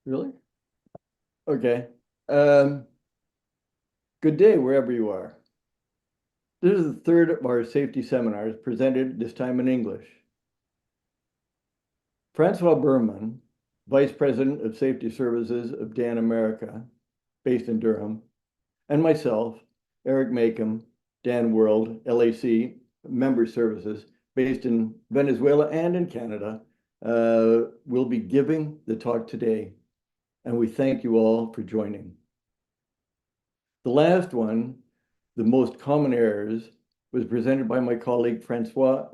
Really? Okay. Um, Good day, wherever you are. This is the third of our safety seminars presented this time in English. Francoise Burhman, Vice President of Safety Services of Dan America, based in Durham, and myself, Eric Machum, Dan World, LAC, Member Services, based in Venezuela and in Canada, will be giving the talk today, and we thank you all for joining. The last one, the most common errors, was presented by my colleague Francisco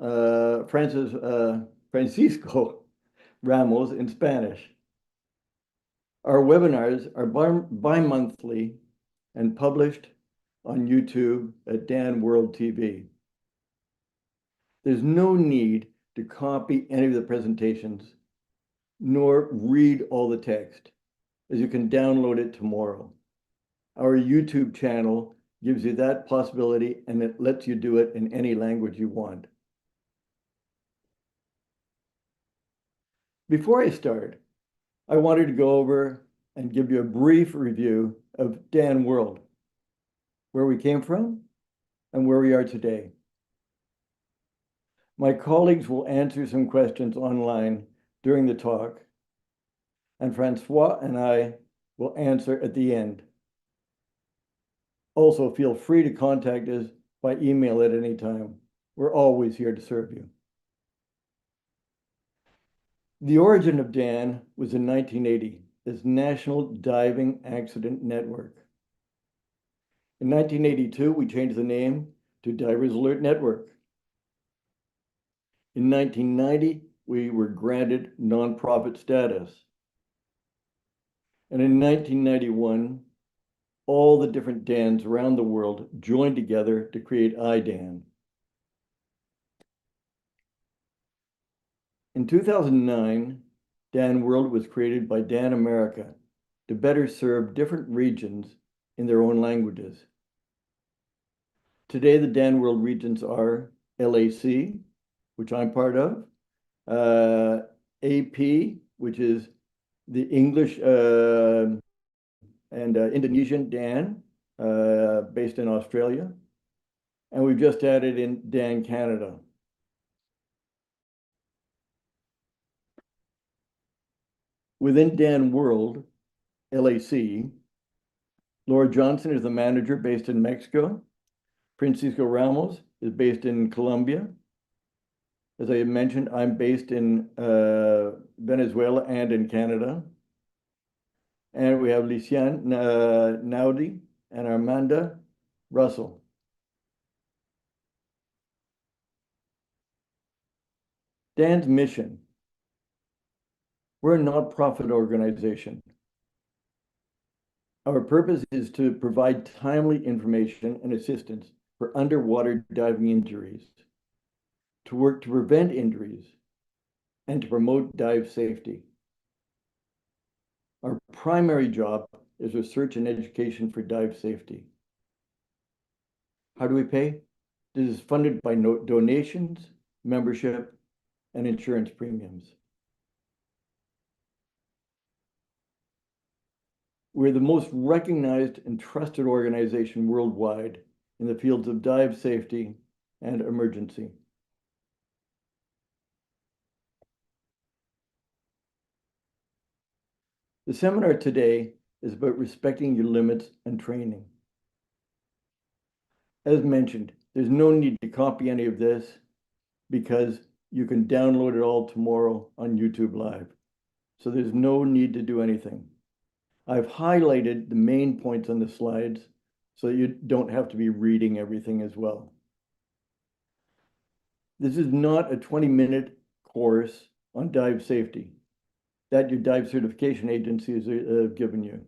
Ramos in Spanish. Our webinars are bi-monthly and published on YouTube at Dan World TV. There's no need to copy any of the presentations, nor read all the text, as you can download it tomorrow. Our YouTube channel gives you that possibility, and it lets you do it in any language you want. Before I start, I wanted to go over and give you a brief review of Dan World, where we came from and where we are today. My colleagues will answer some questions online during the talk, and Francois and I will answer at the end. Also, feel free to contact us by email at any time. We're always here to serve you. The origin of Dan was in 1980 as National Diving Accident Network. In 1982, we changed the name to Divers Alert Network. In 1990, we were granted nonprofit status. And in 1991, all the different DANs around the world joined together to create IDAN. In 2009, Dan World was created by Dan America to better serve different regions in their own languages. Today, the Dan World regions are LAC, which I'm part of, AP, which is the English and Indonesian Dan, based in Australia. And we've just added in Dan Canada. Within Dan World, LAC, Laura Johnson is the manager based in Mexico. Francisco Ramos is based in Colombia. As I mentioned, I'm based in Venezuela and in Canada. And we have Lysiane Naudi and Armanda Russell. Dan's mission. We're a nonprofit organization. Our purpose is to provide timely information and assistance for underwater diving injuries, to work to prevent injuries, and to promote dive safety. Our primary job is research and education for dive safety. How do we pay? This is funded by donations, membership, and insurance premiums. We're the most recognized and trusted organization worldwide in the fields of dive safety and emergency. The seminar today is about respecting your limits and training. As mentioned, there's no need to copy any of this because you can download it all tomorrow on YouTube Live. So there's no need to do anything. I've highlighted the main points on the slides so you don't have to be reading everything as well. This is not a 20-minute course on dive safety that your dive certification agencies have given you.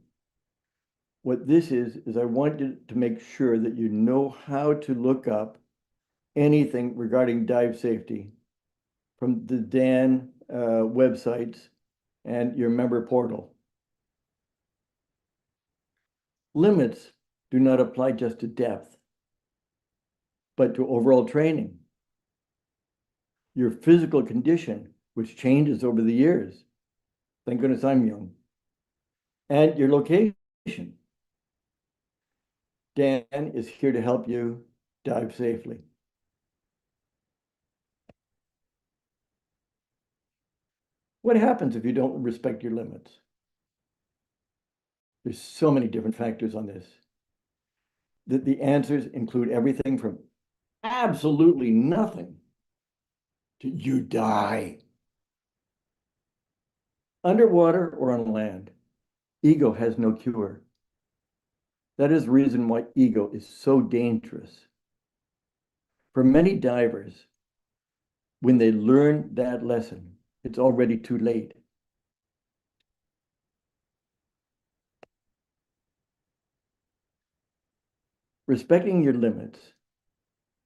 What this is I want you to make sure that you know how to look up anything regarding dive safety from the Dan websites and your member portal. Limits do not apply just to depth, but to overall training. Your physical condition, which changes over the years. Thank goodness I'm young. and your location. Dan is here to help you dive safely. What happens if you don't respect your limits? There's so many different factors on this. The answers include everything from absolutely nothing to you die. Underwater or on land, ego has no cure. That is the reason why ego is so dangerous. For many divers, when they learn that lesson, it's already too late. Respecting your limits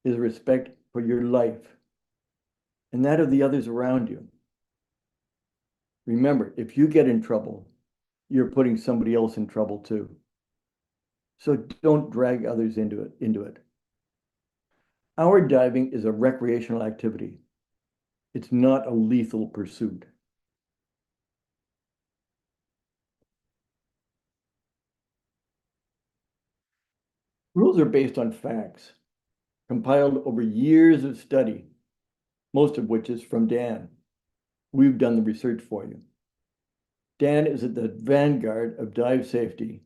is respect for your life and that of the others around you. Remember, if you get in trouble, you're putting somebody else in trouble too. So don't drag others into it. Our diving is a recreational activity. It's not a lethal pursuit. Rules are based on facts, compiled over years of study, most of which is from Dan. We've done the research for you. Dan is at the vanguard of dive safety,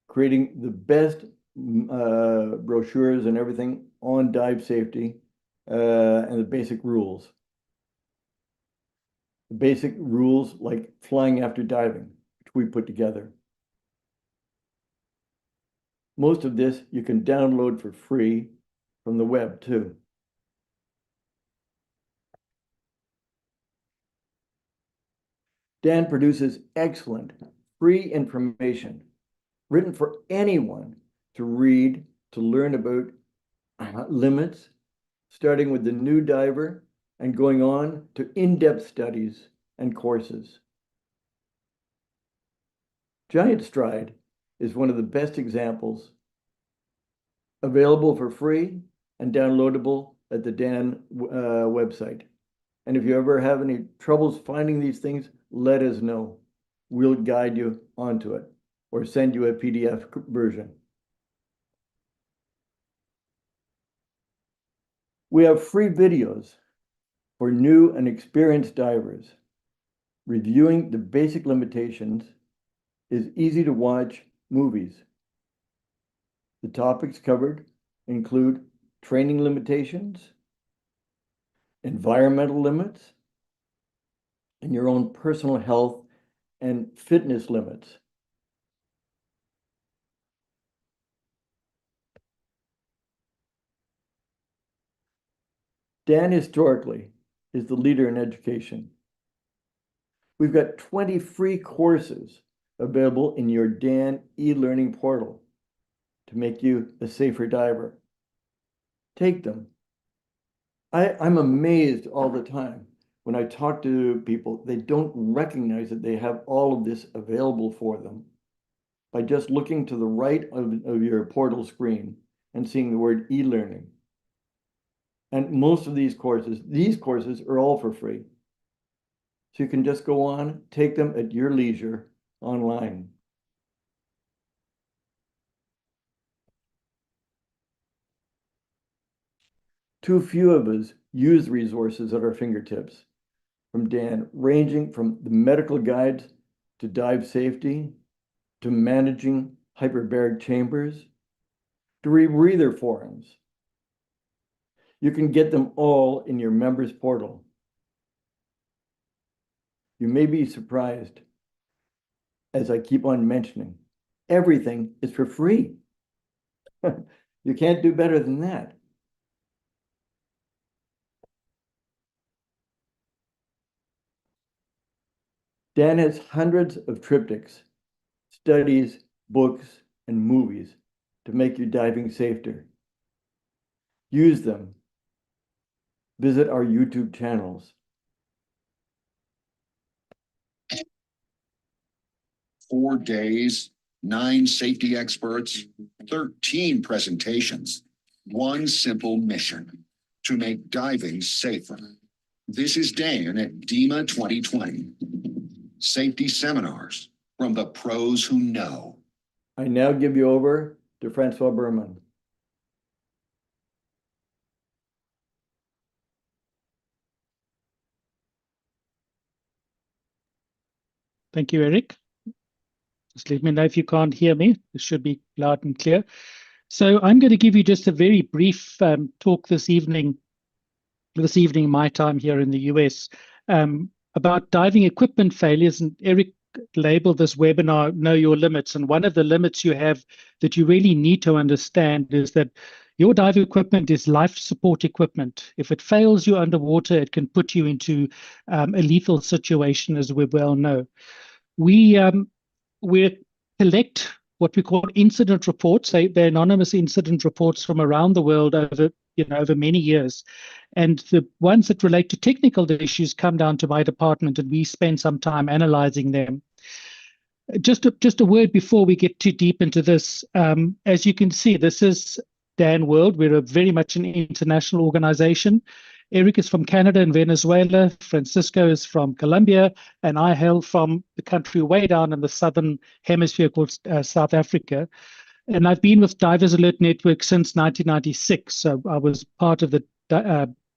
creating the best brochures and everything on dive safety and the basic rules. The basic rules like flying after diving, which we put together. Most of this you can download for free from the web too. Dan produces excellent free information written for anyone to read, to learn about limits, starting with the new diver and going on to in-depth studies and courses. Giant Stride is one of the best examples, available for free and downloadable at the Dan website. And if you ever have any troubles finding these things, let us know. We'll guide you onto it or send you a PDF version. We have free videos for new and experienced divers. Reviewing the basic limitations is easy to watch movies. The topics covered include training limitations, environmental limits, and your own personal health and fitness limits. Dan historically is the leader in education. We've got 20 free courses available in your Dan e-learning portal to make you a safer diver. Take them. I'm amazed all the time when I talk to people, they don't recognize that they have all of this available for them by just looking to the right of your portal screen and seeing the word e-learning. And most of these courses are all for free. So you can just go on, take them at your leisure online. Too few of us use resources at our fingertips from Dan, ranging from the medical guides to dive safety, to managing hyperbaric chambers, to rebreather forums. You can get them all in your members portal. You may be surprised, as I keep on mentioning, everything is for free. You can't do better than that. Dan has hundreds of triptychs, studies, books, and movies to make your diving safer. Use them. Visit our YouTube channels. 4 days, 9 safety experts, 13 presentations, one simple mission: to make diving safer. This is Dan at DEMA 2020. Safety seminars, from the pros who know. I now give you over to Francoise Burhman. Thank you, Eric. Just let me know if you can't hear me. It should be loud and clear. So I'm going to give you just a very brief talk this evening, my time here in the US, about diving equipment failures. And Eric labeled this webinar, Know Your Limits. And one of the limits you have that you really need to understand is that your dive equipment is life support equipment. If it fails you underwater, it can put you into a lethal situation, as we well know. We collect what we call incident reports. They're anonymous incident reports from around the world over many years, and the ones that relate to technical issues come down to my department, and we spend some time analyzing them. Just a word before we get too deep into this. As you can see, this is Dan World. We're very much an international organization. Eric is from Canada and Venezuela. Francisco is from Colombia, and I hail from the country way down in the southern hemisphere called South Africa. And I've been with Divers Alert Network since 1996. So I was part of the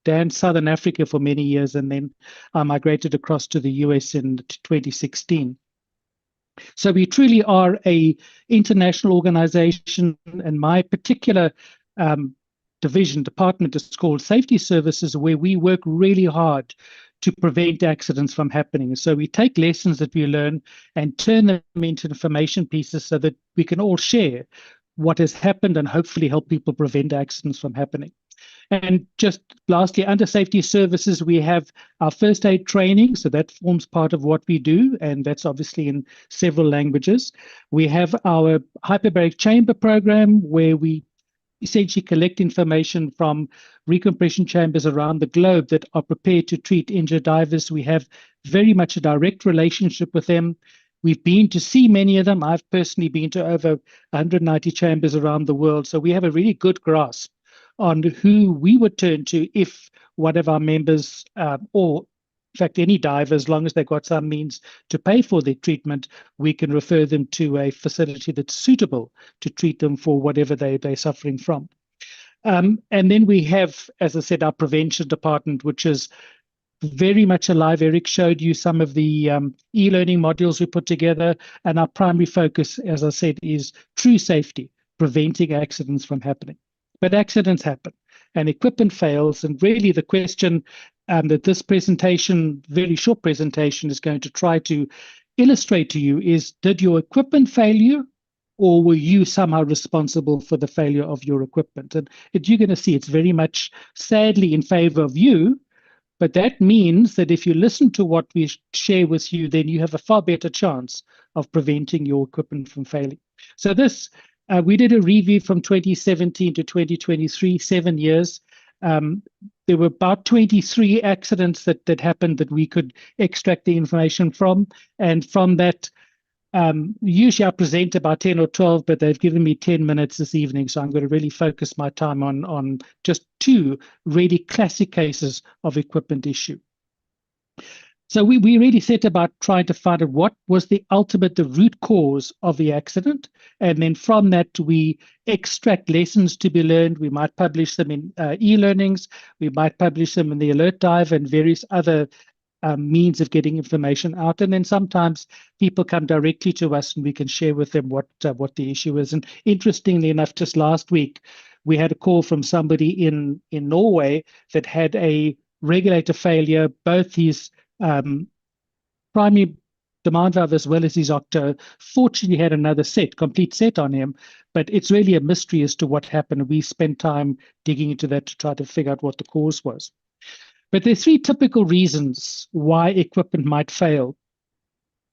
Dan Southern Africa for many years, and then I migrated across to the US in 2016. So we truly are a international organization, and my particular department is called Safety Services, where we work really hard to prevent accidents from happening. So we take lessons that we learn and turn them into information pieces so that we can all share what has happened and hopefully help people prevent accidents from happening. And just lastly, under Safety Services, we have our first aid training. So that forms part of what we do, and that's obviously in several languages. We have our hyperbaric chamber program, where we essentially collect information from recompression chambers around the globe that are prepared to treat injured divers. We have very much a direct relationship with them. We've been to see many of them. I've personally been to over 190 chambers around the world. So we have a really good grasp on who we would turn to if one of our members, or in fact any diver, as long as they've got some means to pay for their treatment, we can refer them to a facility that's suitable to treat them for whatever they're suffering from. And then we have, as I said, our prevention department, which is very much alive. Eric showed you some of the e-learning modules we put together, and our primary focus, as I said, is true safety, preventing accidents from happening. But accidents happen and equipment fails. And really the question that this presentation, very short presentation, is going to try to illustrate to you is, did your equipment fail you, or were you somehow responsible for the failure of your equipment? And you're going to see it's very much sadly in favor of you. But that means that if you listen to what we share with you, then you have a far better chance of preventing your equipment from failing. So this, we did a review from 2017 to 2023, 7 years. There were about 23 accidents that happened that we could extract the information from. And from that, usually I present about 10 or 12, but they've given me 10 minutes this evening. So I'm going to really focus my time on just 2 really classic cases of equipment issue. So we really set about trying to find out what was the root cause of the accident. And then from that, we extract lessons to be learned. We might publish them in e-learnings. We might publish them in the Alert Dive and various other means of getting information out. And then sometimes people come directly to us and we can share with them what the issue is. And interestingly enough, just last week, we had a call from somebody in Norway that had a regulator failure. Both his primary demand valve as well as his octo fortunately had another complete set on him, but it's really a mystery as to what happened. We spent time digging into that to try to figure out what the cause was. But there are 3 typical reasons why equipment might fail.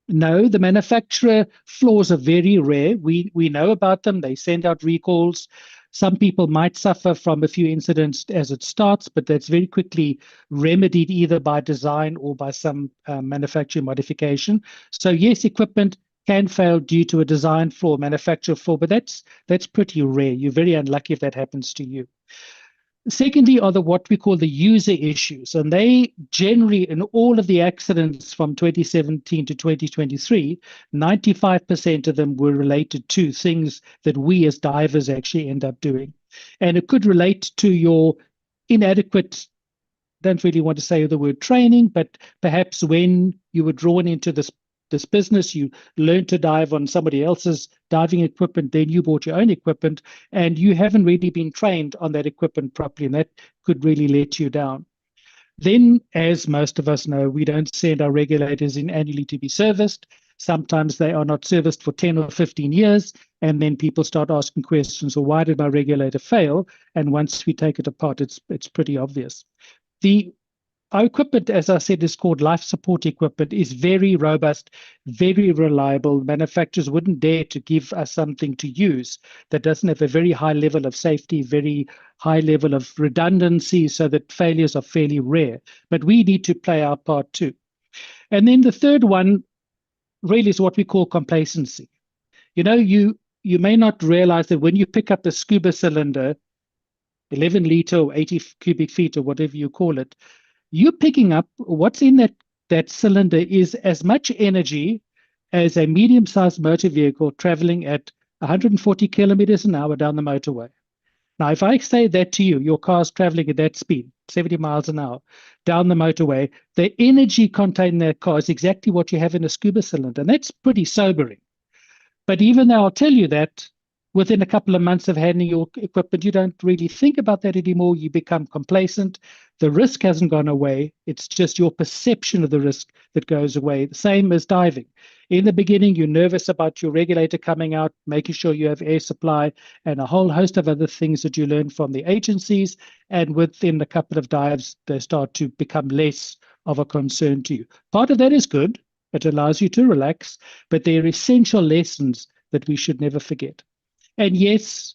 No, the manufacturer flaws are very rare. We know about them. They send out recalls. Some people might suffer from a few incidents as it starts, but that's very quickly remedied either by design or by some manufacturing modification. So yes, equipment can fail due to a design flaw, manufacturer flaw, but that's pretty rare. You're very unlucky if that happens to you. Secondly are what we call the user issues, and they generally, in all of the accidents from 2017 to 2023, 95% of them were related to things that we as divers actually end up doing. And it could relate to your inadequate, don't really want to say the word training, but perhaps when you were drawn into this business, you learned to dive on somebody else's diving equipment, then you bought your own equipment, and you haven't really been trained on that equipment properly, and that could really let you down. Then, as most of us know, we don't send our regulators in annually to be serviced. Sometimes they are not serviced for 10 or 15 years, and then people start asking questions, well, why did my regulator fail? And once we take it apart, it's pretty obvious. Our equipment, as I said, is called life support equipment, is very robust, very reliable. Manufacturers wouldn't dare to give us something to use that doesn't have a very high level of safety, very high level of redundancy, so that failures are fairly rare. But we need to play our part too. And then the third one really is what we call complacency. You may not realize that when you pick up a scuba cylinder, 11 liter or 80 cubic feet or whatever you call it, you're picking up what's in that cylinder is as much energy as a medium-sized motor vehicle traveling at 140 kilometers an hour down the motorway. Now, if I say that to you, your car's traveling at that speed, 70 miles an hour, down the motorway, the energy contained in that car is exactly what you have in a scuba cylinder, and that's pretty sobering. But even though I'll tell you that, within a couple of months of handling your equipment, you don't really think about that anymore. You become complacent. The risk hasn't gone away. It's just your perception of the risk that goes away. The same as diving. In the beginning, you're nervous about your regulator coming out, making sure you have air supply, and a whole host of other things that you learn from the agencies. And within a couple of dives, they start to become less of a concern to you. Part of that is good. It allows you to relax, but they're essential lessons that we should never forget. And yes,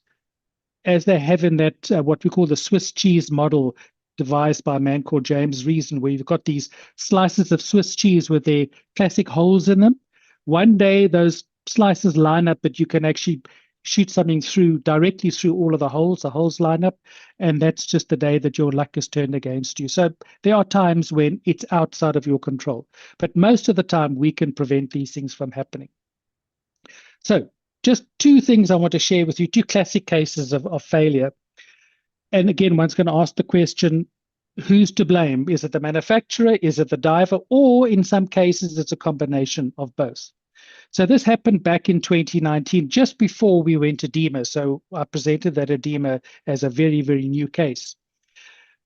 as they have in that what we call the Swiss cheese model devised by a man called James Reason, where you've got these slices of Swiss cheese with their classic holes in them. One day those slices line up, but you can actually shoot something directly through all of the holes line up, and that's just the day that your luck is turned against you. So there are times when it's outside of your control, but most of the time we can prevent these things from happening. So just two things I want to share with you, two classic cases of failure. And again, one's going to ask the question, who's to blame? Is it the manufacturer? Is it the diver? Or in some cases, it's a combination of both. So this happened back in 2019, just before we went to DEMA. So I presented that at DEMA as a very, very new case.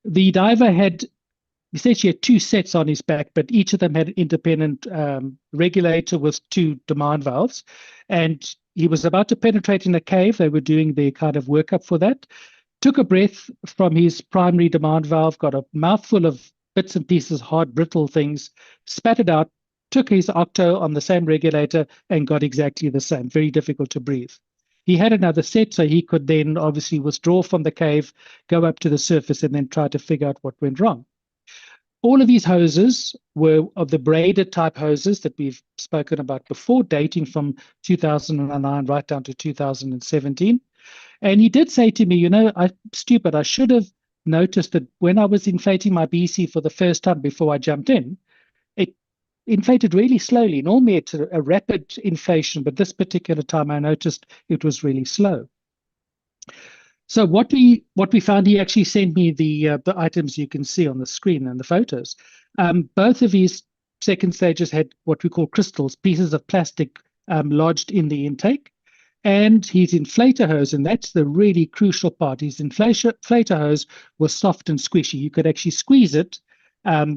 The diver had essentially two sets on his back, but each of them had an independent regulator with two demand valves. And he was about to penetrate in a cave. They were doing the kind of workup for that. Took a breath from his primary demand valve, got a mouthful of bits and pieces, hard, brittle things, spat it out, took his octo on the same regulator, and got exactly the same. Very difficult to breathe. He had another set, so he could then obviously withdraw from the cave, go up to the surface, and then try to figure out what went wrong. All of these hoses were of the braided type hoses that we've spoken about before, dating from 2009 right down to 2017. And he did say to me, I'm stupid. I should have noticed that when I was inflating my BC for the first time before I jumped in, it inflated really slowly. Normally it's a rapid inflation, but this particular time I noticed it was really slow. So what we found, he actually sent me the items you can see on the screen and the photos. Both of his second stages had what we call crystals, pieces of plastic lodged in the intake. And his inflator hose, and that's the really crucial part, his inflator hose was soft and squishy. You could actually squeeze it,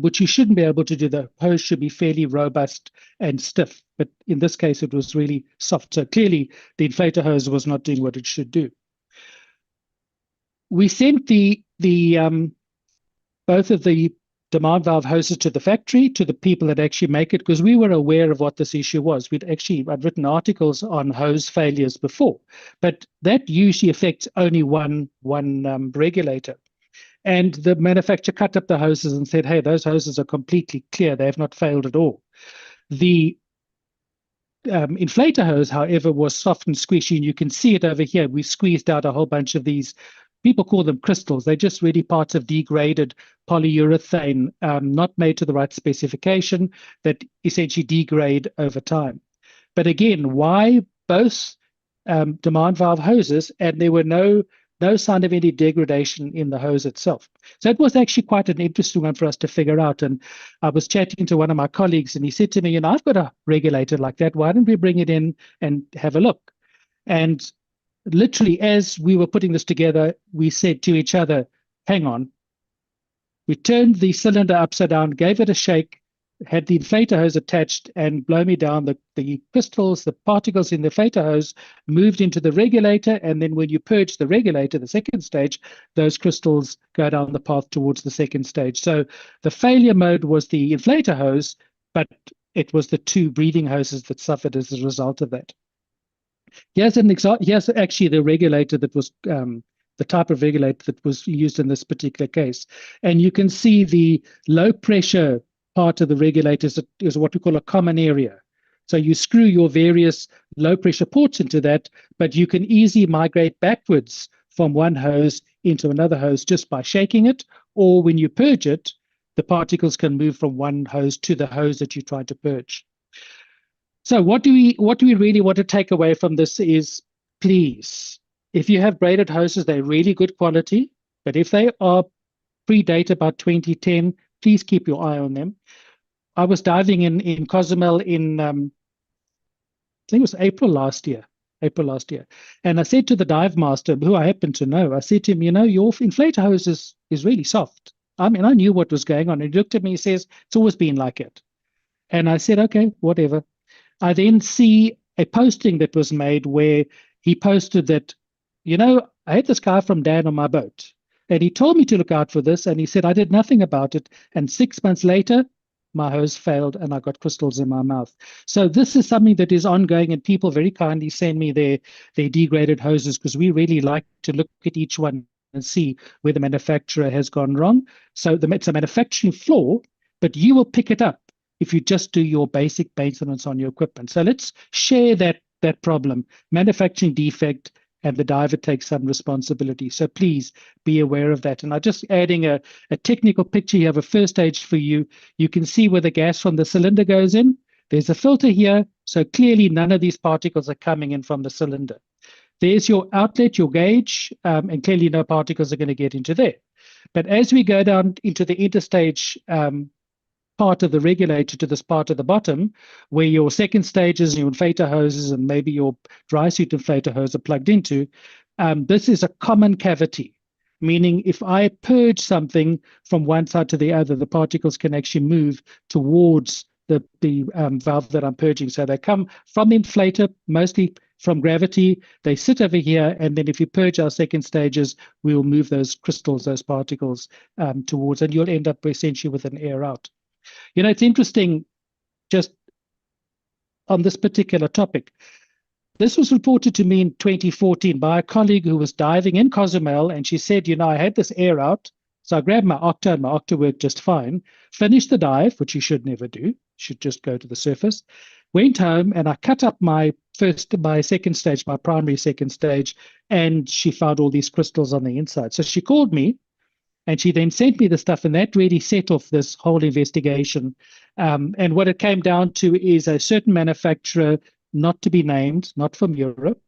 which you shouldn't be able to do. The hose should be fairly robust and stiff. But in this case, it was really soft. So clearly, the inflator hose was not doing what it should do. We sent both of the demand valve hoses to the factory, to the people that actually make it, because we were aware of what this issue was. I'd written articles on hose failures before, but that usually affects only one regulator. And the manufacturer cut up the hoses and said, hey, those hoses are completely clear. They have not failed at all. The inflator hose, however, was soft and squishy, and you can see it over here. We squeezed out a whole bunch of these people call them crystals. They're just really parts of degraded polyurethane, not made to the right specification, that essentially degrade over time. But again, why both demand valve hoses, and there were no sign of any degradation in the hose itself? So it was actually quite an interesting one for us to figure out. And I was chatting to one of my colleagues, and he said to me, I've got a regulator like that. Why don't we bring it in and have a look? And literally, as we were putting this together, we said to each other, hang on. We turned the cylinder upside down, gave it a shake, had the inflator hose attached, and blow me down, the crystals, the particles in the inflator hose moved into the regulator. And then when you purge the regulator, the second stage, those crystals go down the path towards the second stage. So the failure mode was the inflator hose, but it was the two breathing hoses that suffered as a result of that. Here's an example. Here's actually the regulator that was the type of regulator that was used in this particular case. And you can see the low pressure part of the regulator is what we call a common area. So you screw your various low pressure ports into that, but you can easily migrate backwards from one hose into another hose just by shaking it, or when you purge it, the particles can move from one hose to the hose that you try to purge. So what do we really want to take away from this is, please, if you have braided hoses, they're really good quality, but if they are predate about 2010, please keep your eye on them. I was diving in Cozumel in, I think it was April last year. And I said to the dive master, who I happen to know, I said to him, your inflator hose is really soft. I mean, I knew what was going on. And he looked at me and says, it's always been like it. And I said, okay, whatever. I then see a posting that was made where he posted that, I had this guy from Dan on my boat, and he told me to look out for this, and he said I did nothing about it, and 6 months later, my hose failed and I got crystals in my mouth. So this is something that is ongoing, and people very kindly send me their degraded hoses, because we really like to look at each one and see where the manufacturer has gone wrong. So it's a manufacturing flaw, but you will pick it up if you just do your basic maintenance on your equipment. So let's share that problem, manufacturing defect, and the diver takes some responsibility. So please be aware of that. And I'm just adding a technical picture. You have a first stage for you. You can see where the gas from the cylinder goes in. There's a filter here. So clearly none of these particles are coming in from the cylinder. There's your outlet, your gauge, and clearly no particles are going to get into there. But as we go down into the interstage part of the regulator to this part at the bottom, where your second stages, your inflator hoses, and maybe your dry suit inflator hose are plugged into, this is a common cavity, meaning if I purge something from one side to the other, the particles can actually move towards the valve that I'm purging. So they come from the inflator, mostly from gravity. They sit over here, and then if you purge our second stages, we will move those crystals, those particles towards, and you'll end up essentially with an air out. It's interesting, just on this particular topic. This was reported to me in 2014 by a colleague who was diving in Cozumel, and she said, I had this air out, so I grabbed my Octa, and my Octa worked just fine, finished the dive, which you should never do, you should just go to the surface, went home, and I cut up my second stage, my primary second stage, and she found all these crystals on the inside. So she called me, and she then sent me the stuff, and that really set off this whole investigation. And what it came down to is a certain manufacturer, not to be named, not from Europe,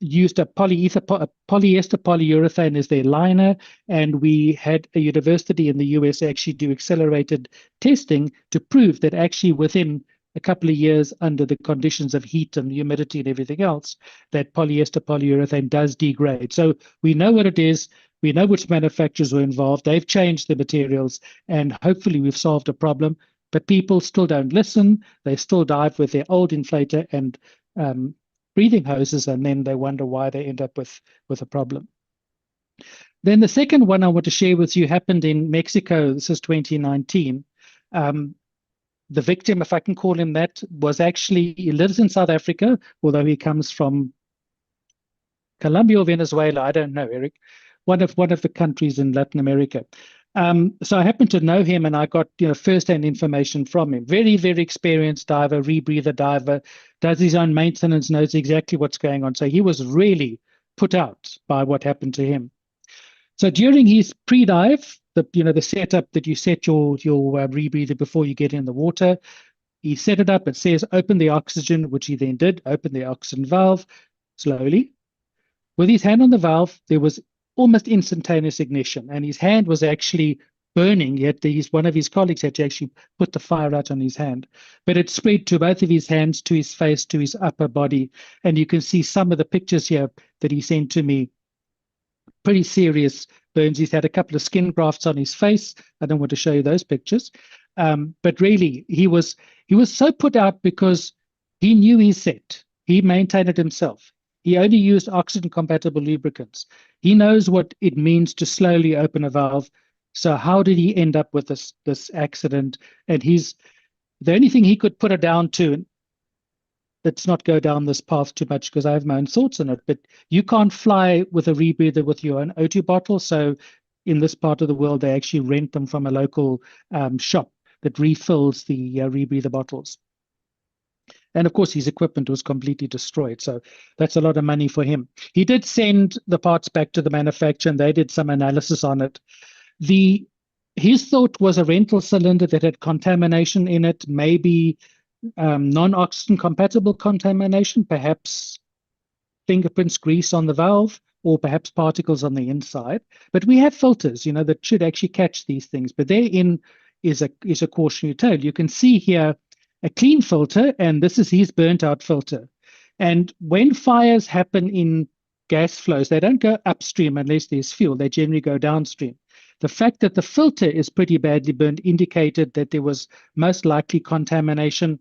used a polyester polyurethane as their liner. And we had a university in the US actually do accelerated testing to prove that actually within a couple of years, under the conditions of heat and humidity and everything else, that polyester polyurethane does degrade. So we know what it is. We know which manufacturers were involved. They've changed the materials, and hopefully we've solved a problem. But people still don't listen. They still dive with their old inflator and breathing hoses, and then they wonder why they end up with a problem. Then the second one I want to share with you happened in Mexico. This is 2019. The victim, if I can call him that, was actually, he lives in South Africa, although he comes from Colombia or Venezuela. I don't know, Eric. One of the countries in Latin America. So I happened to know him, and I got first-hand information from him. Very, very experienced diver, rebreather diver, does his own maintenance, knows exactly what's going on. So he was really put out by what happened to him. So during his pre-dive, the setup that you set your rebreather before you get in the water, he set it up. It says open the oxygen, which he then did. Open the oxygen valve slowly. With his hand on the valve, there was almost instantaneous ignition, and his hand was actually burning. Yet one of his colleagues had to actually put the fire out on his hand. But it spread to both of his hands, to his face, to his upper body. And you can see some of the pictures here that he sent to me. Pretty serious burns. He's had a couple of skin grafts on his face. I don't want to show you those pictures. But really, he was so put out because he knew his set. He maintained it himself. He only used oxygen-compatible lubricants. He knows what it means to slowly open a valve. So how did he end up with this accident? And the only thing he could put it down to, let's not go down this path too much because I have my own thoughts on it, but you can't fly with a rebreather with your own O2 bottle. So in this part of the world, they actually rent them from a local shop that refills the rebreather bottles. And of course, his equipment was completely destroyed. So that's a lot of money for him. He did send the parts back to the manufacturer, and they did some analysis on it. His thought was a rental cylinder that had contamination in it, maybe non-oxygen compatible contamination, perhaps fingerprints, grease on the valve, or perhaps particles on the inside. But we have filters, that should actually catch these things. But therein is a cautionary tale. You can see here a clean filter, and this is his burnt out filter. And when fires happen in gas flows, they don't go upstream unless there's fuel. They generally go downstream. The fact that the filter is pretty badly burned indicated that there was most likely contamination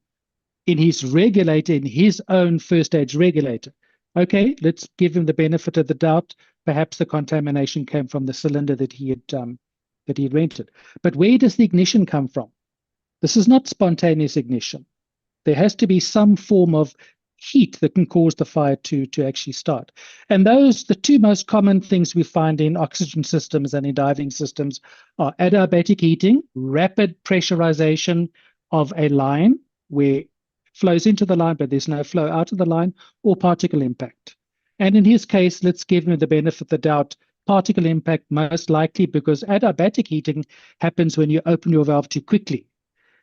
in his regulator, in his own first stage regulator. Okay, let's give him the benefit of the doubt. Perhaps the contamination came from the cylinder that he had rented. But where does the ignition come from? This is not spontaneous ignition. There has to be some form of heat that can cause the fire to actually start. And the two most common things we find in oxygen systems and in diving systems are adiabatic heating, rapid pressurization of a line where it flows into the line, but there's no flow out of the line, or particle impact. And in his case, let's give him the benefit of the doubt. Particle impact most likely, because adiabatic heating happens when you open your valve too quickly.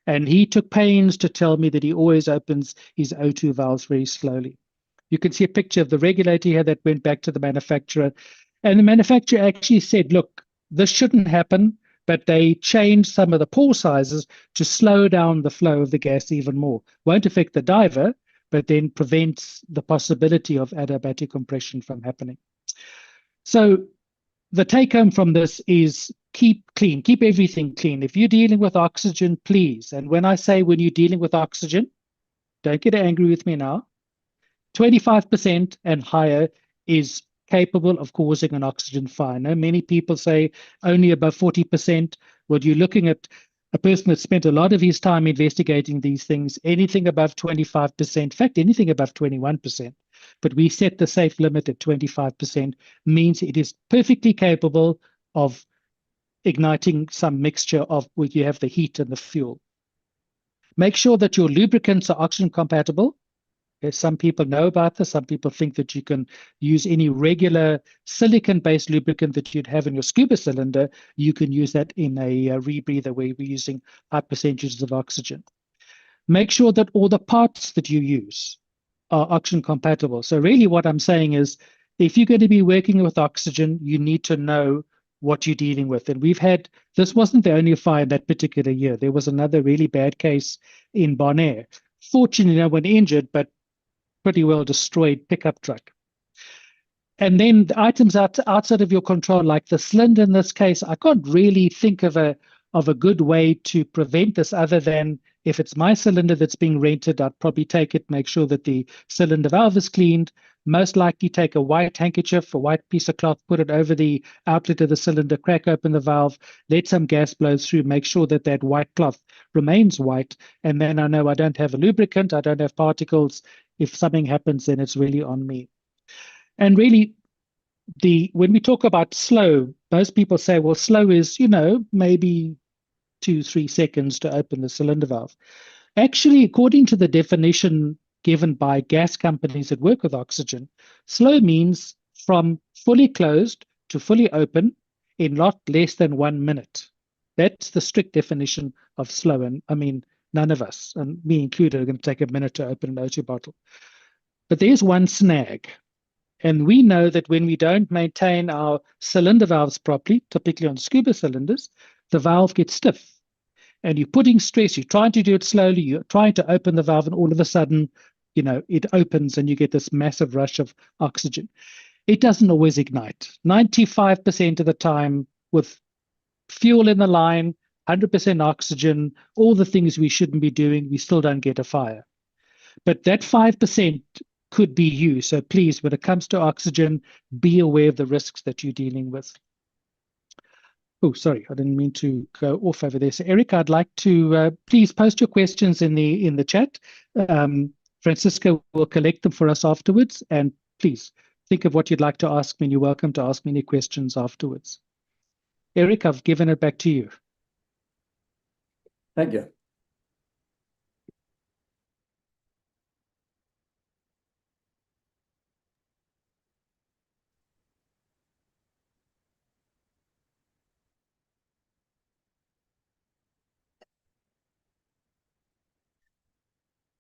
And he took pains to tell me that he always opens his O2 valves very slowly. You can see a picture of the regulator here that went back to the manufacturer. And the manufacturer actually said, look, this shouldn't happen, but they changed some of the pore sizes to slow down the flow of the gas even more. Won't affect the diver, but then prevents the possibility of adiabatic compression from happening. So the take home from this is keep clean, keep everything clean. If you're dealing with oxygen, please. And when I say when you're dealing with oxygen, don't get angry with me now. 25% and higher is capable of causing an oxygen fire. Now, many people say only above 40%. Well, you're looking at a person that spent a lot of his time investigating these things. Anything above 25%, in fact, anything above 21%. But we set the safe limit at 25%, means it is perfectly capable of igniting some mixture of where you have the heat and the fuel. Make sure that your lubricants are oxygen compatible. Some people know about this. Some people think that you can use any regular silicon-based lubricant that you'd have in your scuba cylinder. You can use that in a rebreather where we're using high percentages of oxygen. Make sure that all the parts that you use are oxygen compatible. So really what I'm saying is, if you're going to be working with oxygen, you need to know what you're dealing with. And this wasn't the only fire that particular year. There was another really bad case in Bonaire. Fortunately, no one injured, but pretty well destroyed pickup truck. And then the items outside of your control, like the cylinder in this case, I can't really think of a good way to prevent this other than if it's my cylinder that's being rented, I'd probably take it, make sure that the cylinder valve is cleaned, most likely take a white handkerchief, a white piece of cloth, put it over the outlet of the cylinder, crack open the valve, let some gas blow through, make sure that that white cloth remains white, and then I know I don't have a lubricant, I don't have particles. If something happens, then it's really on me. And really, when we talk about slow, most people say, well, slow is, maybe 2-3 seconds to open the cylinder valve. Actually, according to the definition given by gas companies that work with oxygen, slow means from fully closed to fully open in not less than 1 minute. That's the strict definition of slow. And I mean, none of us, and me included, are going to take a minute to open an O2 bottle. But there's one snag. And we know that when we don't maintain our cylinder valves properly, typically on scuba cylinders, the valve gets stiff. And you're putting stress, you're trying to do it slowly, you're trying to open the valve, and all of a sudden, it opens and you get this massive rush of oxygen. It doesn't always ignite. 95% of the time, with fuel in the line, 100% oxygen, all the things we shouldn't be doing, we still don't get a fire. But that 5% could be you. So please, when it comes to oxygen, be aware of the risks that you're dealing with. Oh, sorry, I didn't mean to go off over there. So Eric, I'd like to please post your questions in the chat. Francisco will collect them for us afterwards. And please think of what you'd like to ask me, and you're welcome to ask me any questions afterwards. Eric, I've given it back to you. Thank you.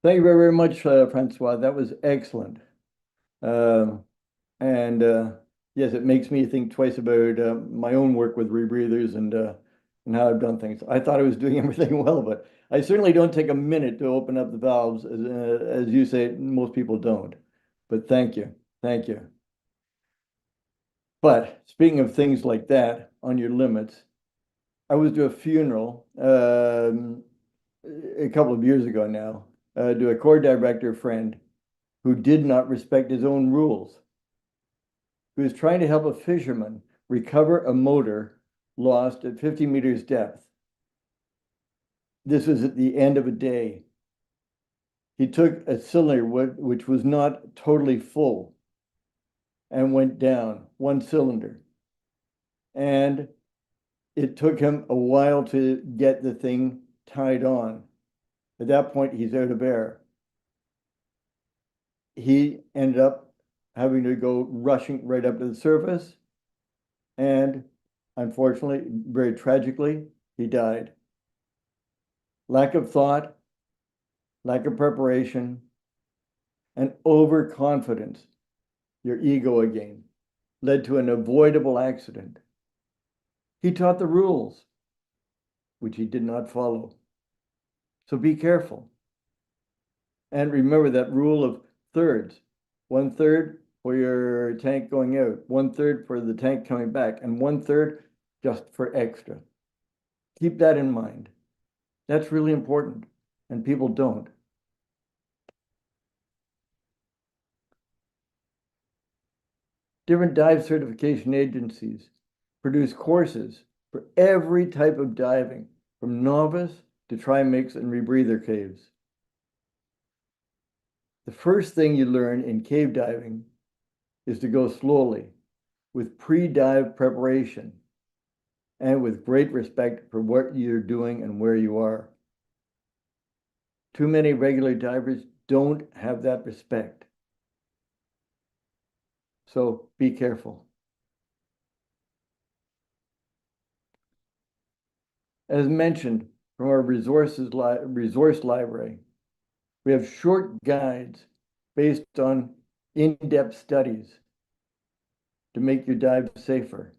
Thank you very, very much, Francois. That was excellent. Yes, it makes me think twice about my own work with rebreathers and how I've done things. I thought I was doing everything well, but I certainly don't take a minute to open up the valves, as you say, most people don't. But thank you. Thank you. But speaking of things like that on your limits, I was to a funeral a couple of years ago now, to a corps director friend who did not respect his own rules. He was trying to help a fisherman recover a motor lost at 50 meters depth. This was at the end of a day. He took a cylinder which was not totally full and went down, one cylinder. And it took him a while to get the thing tied on. At that point, he's out of air. He ended up having to go rushing right up to the surface. And unfortunately, very tragically, he died. Lack of thought, lack of preparation, and overconfidence, your ego again, led to an avoidable accident. He taught the rules, which he did not follow. So be careful. And remember that rule of thirds. 1/3 for your tank going out, 1/3 for the tank coming back, and 1/3 just for extra. Keep that in mind. That's really important, and people don't. Different dive certification agencies produce courses for every type of diving, from novice to trimix and rebreather caves. The first thing you learn in cave diving is to go slowly, with pre-dive preparation, and with great respect for what you're doing and where you are. Too many regular divers don't have that respect. So be careful. As mentioned from our resource library, we have short guides based on in-depth studies to make your dive safer.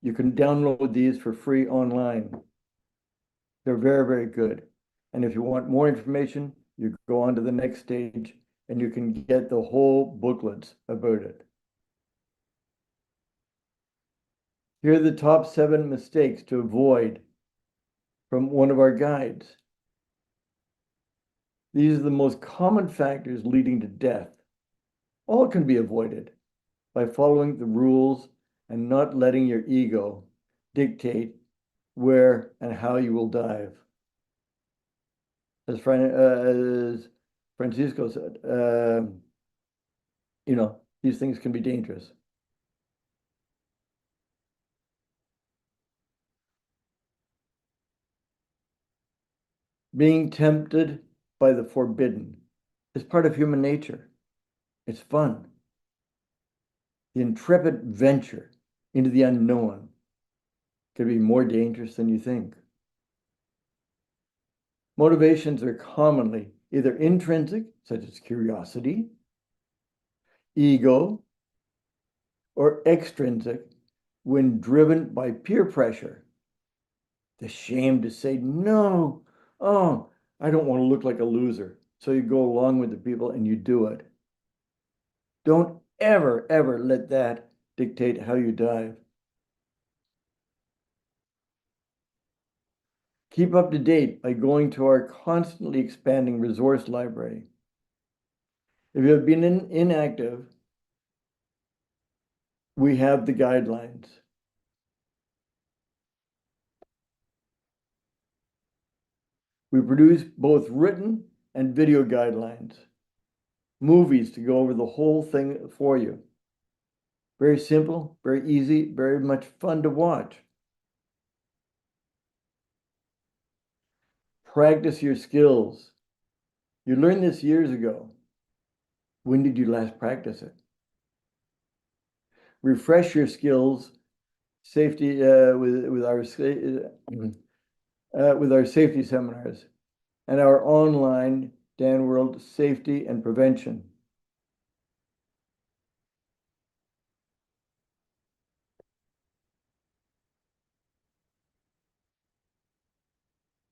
You can download these for free online. They're very, very good. And if you want more information, you go on to the next stage and you can get the whole booklets about it. Here are the top 7 mistakes to avoid from one of our guides. These are the most common factors leading to death. All can be avoided by following the rules and not letting your ego dictate where and how you will dive. As Francisco said, these things can be dangerous. Being tempted by the forbidden is part of human nature. It's fun. The intrepid venture into the unknown can be more dangerous than you think. Motivations are commonly either intrinsic, such as curiosity, ego, or extrinsic when driven by peer pressure. The shame to say, no, oh, I don't want to look like a loser. So you go along with the people and you do it. Don't ever, ever let that dictate how you dive. Keep up to date by going to our constantly expanding resource library. If you have been inactive, we have the guidelines. We produce both written and video guidelines, movies to go over the whole thing for you. Very simple, very easy, very much fun to watch. Practice your skills. You learned this years ago. When did you last practice it? Refresh your skills, safety with our safety seminars and our online Dan World Safety and Prevention.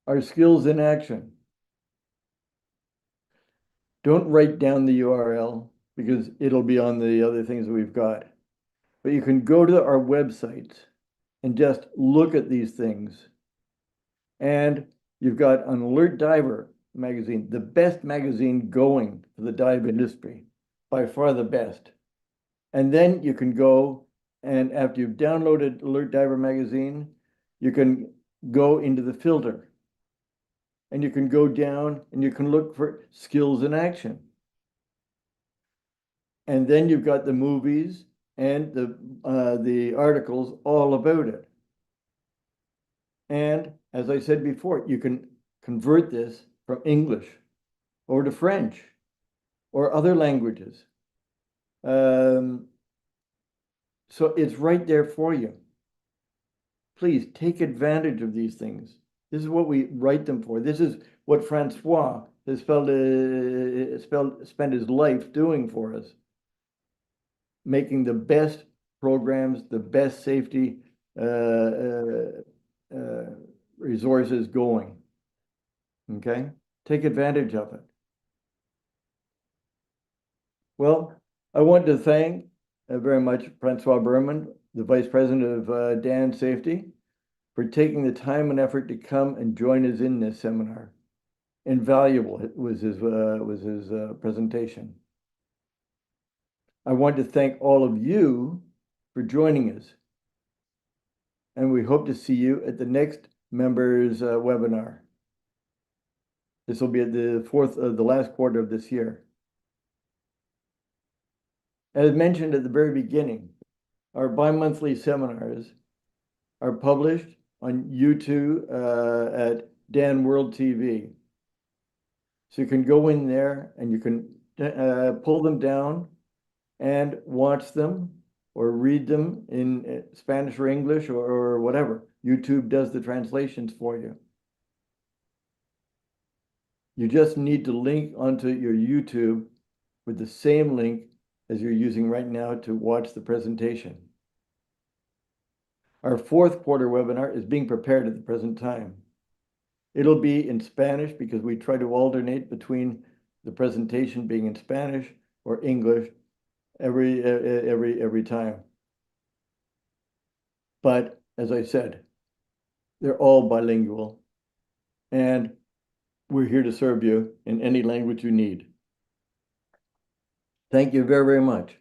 Our skills in action. Don't write down the URL because it'll be on the other things that we've got. But you can go to our websites and just look at these things. And you've got an Alert Diver magazine, the best magazine going for the dive industry, by far the best. And then you can go, and after you've downloaded Alert Diver magazine, you can go into the filter. And you can go down and you can look for skills in action. And then you've got the movies and the articles all about it. And as I said before, you can convert this from English or to French or other languages. So it's right there for you. Please take advantage of these things. This is what we write them for. This is what Francois has spent his life doing for us, making the best programs, the best safety resources going. Okay, take advantage of it. Well, I want to thank very much Francoise Burhman, the Vice President of Dan Safety, for taking the time and effort to come and join us in this seminar. Invaluable was his presentation. I want to thank all of you for joining us. And we hope to see you at the next members webinar. This will be at the last quarter of this year. As mentioned at the very beginning, our bi-monthly seminars are published on YouTube at Dan World TV. So you can go in there and you can pull them down and watch them or read them in Spanish or English or whatever. YouTube does the translations for you. You just need to link onto your YouTube with the same link as you're using right now to watch the presentation. Our fourth quarter webinar is being prepared at the present time. It'll be in Spanish because we try to alternate between the presentation being in Spanish or English every time. But as I said, they're all bilingual, and we're here to serve you in any language you need. Thank you very, very much.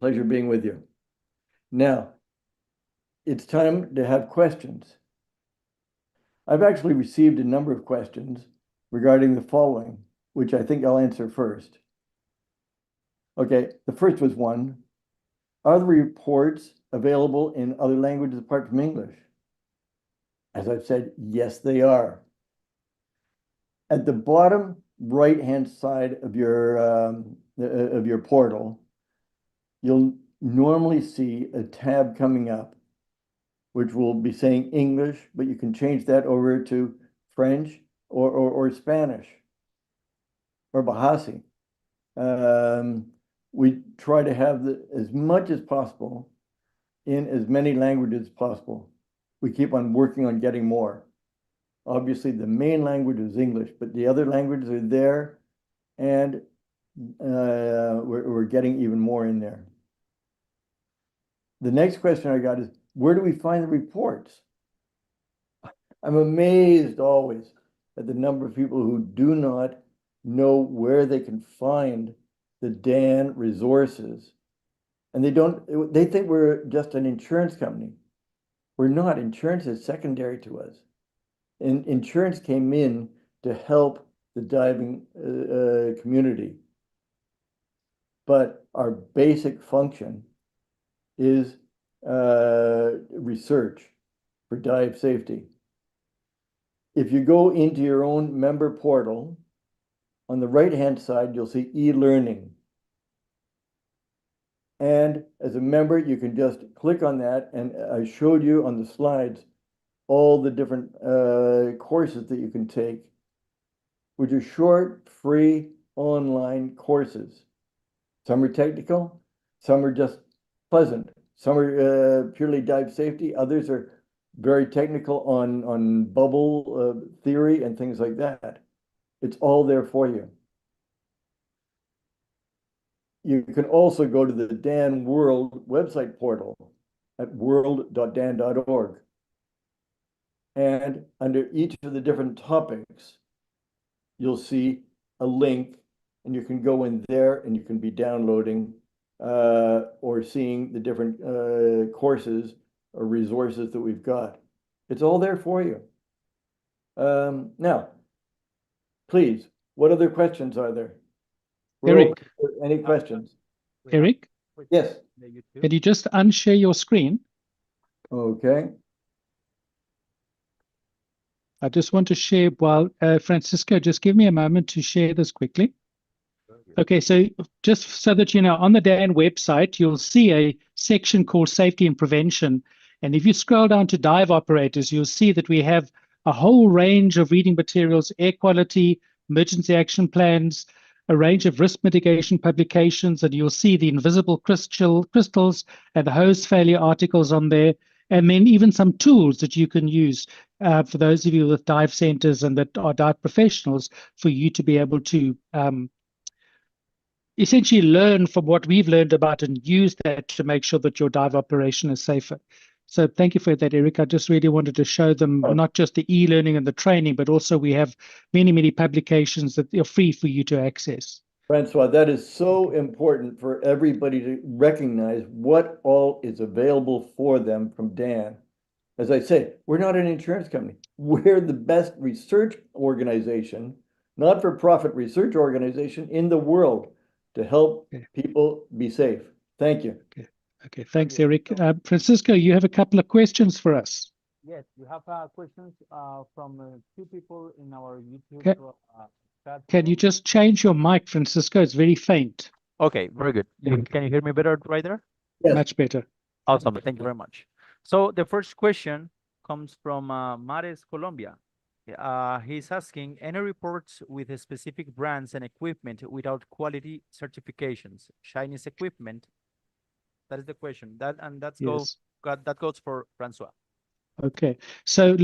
Pleasure being with you. Now, it's time to have questions. I've actually received a number of questions regarding the following, which I think I'll answer first. Okay, the first was one, are the reports available in other languages apart from English? As I've said, yes, they are. At the bottom right-hand side of your portal, you'll normally see a tab coming up, which will be saying English, but you can change that over to French or Spanish or Bahasa. We try to have as much as possible in as many languages as possible. We keep on working on getting more. Obviously, the main language is English, but the other languages are there, and we're getting even more in there. The next question I got is, where do we find the reports? I'm amazed always at the number of people who do not know where they can find the DAN resources. And they think we're just an insurance company. We're not. Insurance is secondary to us. And insurance came in to help the diving community. But our basic function is research for dive safety. If you go into your own member portal, on the right-hand side, you'll see e-learning. And as a member, you can just click on that. And I showed you on the slides all the different courses that you can take, which are short, free, online courses. Some are technical, some are just pleasant. Some are purely dive safety. Others are very technical on bubble theory and things like that. It's all there for you. You can also go to the Dan World website portal at world.dan.org. And under each of the different topics, you'll see a link, and you can go in there and you can be downloading or seeing the different courses or resources that we've got. It's all there for you. Now, please, what other questions are there? Eric. Any questions? Eric, Yes. can you just unshare your screen? Okay. I just want to share while Francisco, just give me a moment to share this quickly. Okay, so just so that you know, on the DAN website, you'll see a section called Safety and Prevention. And if you scroll down to dive operators, you'll see that we have a whole range of reading materials, air quality, emergency action plans, a range of risk mitigation publications, and you'll see the invisible crystals and the hose failure articles on there, and then even some tools that you can use for those of you with dive centers and that are dive professionals for you to be able to essentially learn from what we've learned about and use that to make sure that your dive operation is safer. So thank you for that, Eric. I just really wanted to show them not just the e-learning and the training, but also we have many, many publications that are free for you to access. Francois, that is so important for everybody to recognize what all is available for them from Dan. As I say, we're not an insurance company. We're the best research organization, not-for-profit research organization in the world to help people be safe. Thank you. Okay, thanks, Eric. Francisco, you have a couple of questions for us. Yes, we have questions from two people in our YouTube chat. Can you just change your mic, Francisco? It's very faint. Okay, very good. Can you hear me better right there? Yes. Much better. Awesome. Thank you very much. So the first question comes from Mares, Colombia. He's asking, any reports with specific brands and equipment without quality certifications, Chinese equipment? That is the question. That goes for Francois. Okay, so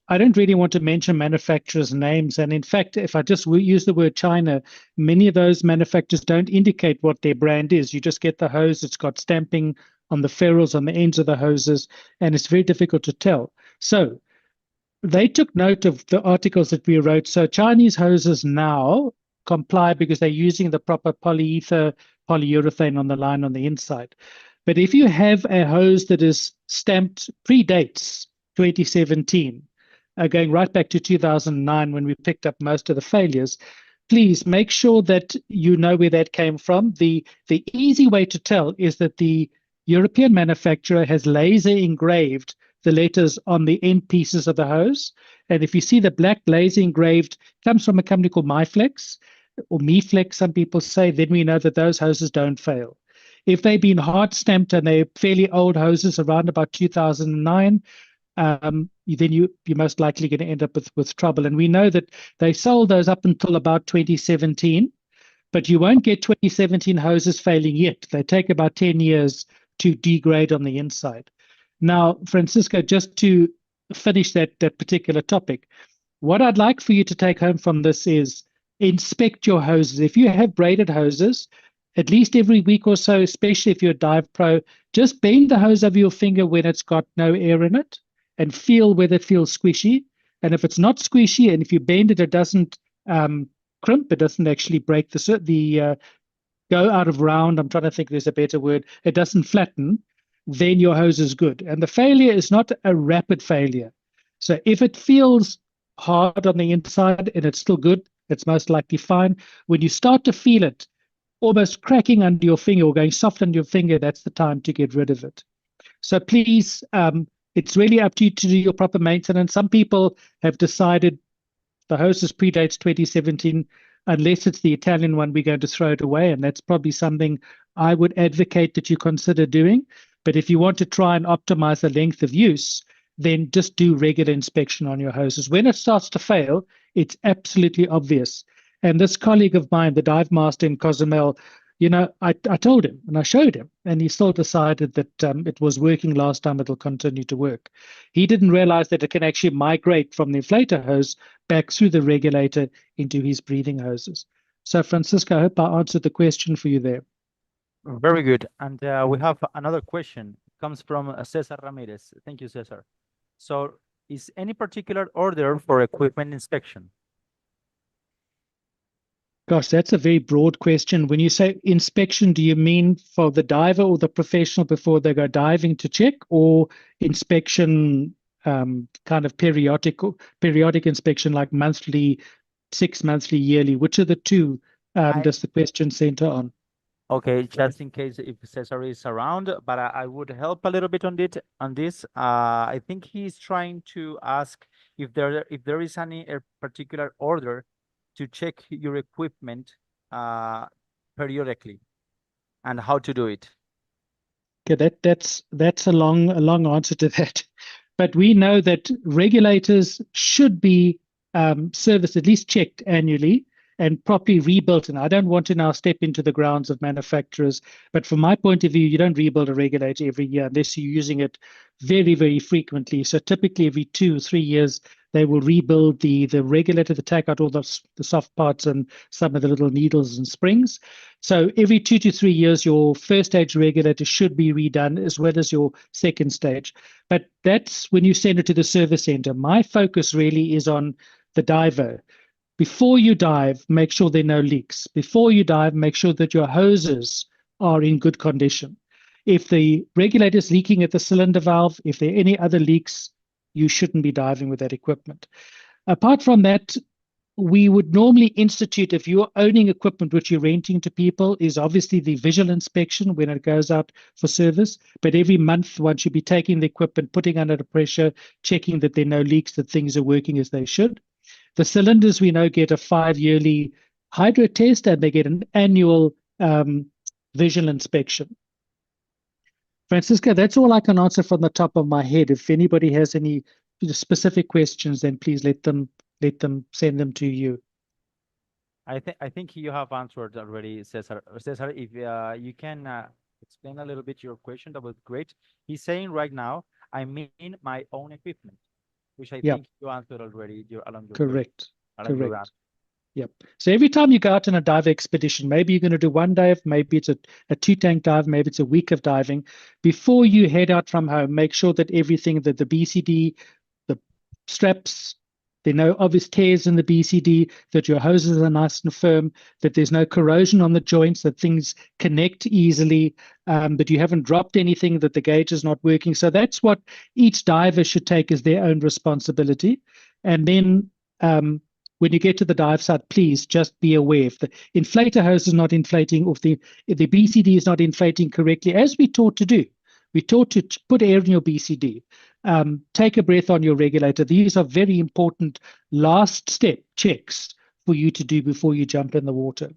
I don't really want to mention manufacturers' names. And in fact, if I just use the word China, many of those manufacturers don't indicate what their brand is. You just get the hose, it's got stamping on the ferrules, on the ends of the hoses, and it's very difficult to tell. So they took note of the articles that we wrote. So Chinese hoses now comply because they're using the proper polyether, polyurethane on the line on the inside. But if you have a hose that is stamped predates 2017, going right back to 2009 when we picked up most of the failures, please make sure that you know where that came from. The easy way to tell is that the European manufacturer has laser engraved the letters on the end pieces of the hose. And if you see the black laser engraved comes from a company called MyFlex or MeFlex, some people say, then we know that those hoses don't fail. If they've been hard stamped and they're fairly old hoses around about 2009, then you're most likely going to end up with trouble. And we know that they sold those up until about 2017, but you won't get 2017 hoses failing yet. They take about 10 years to degrade on the inside. Now, Francisco, just to finish that particular topic, what I'd like for you to take home from this is inspect your hoses. If you have braided hoses, at least every week or so, especially if you're a dive pro, just bend the hose over your finger when it's got no air in it and feel whether it feels squishy. And if it's not squishy, and if you bend it, it doesn't crimp, it doesn't actually break the go out of round. I'm trying to think there's a better word. It doesn't flatten, then your hose is good. And the failure is not a rapid failure. So if it feels hard on the inside and it's still good, it's most likely fine. When you start to feel it almost cracking under your finger or going soft under your finger, that's the time to get rid of it. So please, it's really up to you to do your proper maintenance. Some people have decided the hoses predates 2017, unless it's the Italian one, we're going to throw it away. And that's probably something I would advocate that you consider doing. But if you want to try and optimize the length of use, then just do regular inspection on your hoses. When it starts to fail, it's absolutely obvious. And this colleague of mine, the dive master in Cozumel, I told him and I showed him, and he still decided that it was working last time, it'll continue to work. He didn't realize that it can actually migrate from the inflator hose back through the regulator into his breathing hoses. So, Francisco, I hope I answered the question for you there. Very good. And we have another question. It comes from Cesar Ramirez. Thank you, Cesar. So, is any particular order for equipment inspection? Gosh, that's a very broad question. When you say inspection, do you mean for the diver or the professional before they go diving to check, or inspection kind of periodic inspection like monthly, 6 monthly, yearly? Which of the two does the question center on? Okay, just in case if Cesar is around, but I would help a little bit on this. I think he's trying to ask if there is any particular order to check your equipment periodically and how to do it. Okay, that's a long answer to that. But we know that regulators should be serviced, at least checked annually and properly rebuilt. And I don't want to now step into the grounds of manufacturers, but from my point of view, you don't rebuild a regulator every year unless you're using it very, very frequently. So typically every 2 or 3 years, they will rebuild the regulator to take out all the soft parts and some of the little needles and springs. So every 2 to 3 years, your first stage regulator should be redone as well as your second stage. But that's when you send it to the service center. My focus really is on the diver. Before you dive, make sure there are no leaks. Before you dive, make sure that your hoses are in good condition. If the regulator is leaking at the cylinder valve, if there are any other leaks, you shouldn't be diving with that equipment. Apart from that, we would normally institute, if you're owning equipment which you're renting to people, is obviously the visual inspection when it goes out for service. But every month, one should be taking the equipment, putting under the pressure, checking that there are no leaks, that things are working as they should. The cylinders, we know, get a 5-yearly hydro test, and they get an annual visual inspection. Francisco, that's all I can answer from the top of my head. If anybody has any specific questions, then please let them send them to you. I think you have answered already, Cesar. Cesar, if you can explain a little bit your question, that would be great. He's saying right now, I mean my own equipment, which I think you answered already along your Correct. question. Correct. Yep. So every time you go out on a dive expedition, maybe you're going to do one dive, maybe it's a 2-tank dive, maybe it's a week of diving. Before you head out from home, make sure that everything, that the BCD, the straps, there are no obvious tears in the BCD, that your hoses are nice and firm, that there's no corrosion on the joints, that things connect easily, that you haven't dropped anything, that the gauge is not working. So that's what each diver should take as their own responsibility. And then when you get to the dive site, please just be aware if the inflator hose is not inflating, or if the BCD is not inflating correctly, as we taught to do. We taught to put air in your BCD, take a breath on your regulator. These are very important last step checks for you to do before you jump in the water.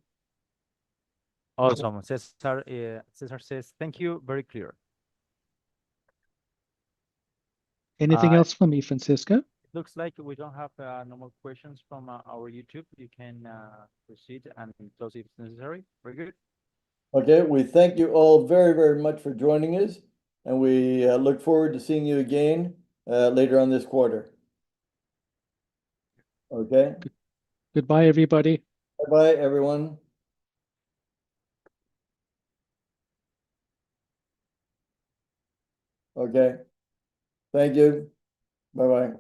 Awesome. Cesar says, thank you, very clear. Anything Uh, else for me, Francisco? Looks like we don't have no more questions from our YouTube. You can proceed and close if necessary. Very good. Okay, we thank you all very, very much for joining us, and we look forward to seeing you again later on this quarter. Okay, Goodbye, everybody. bye-bye, everyone. Okay, thank you. Bye-bye.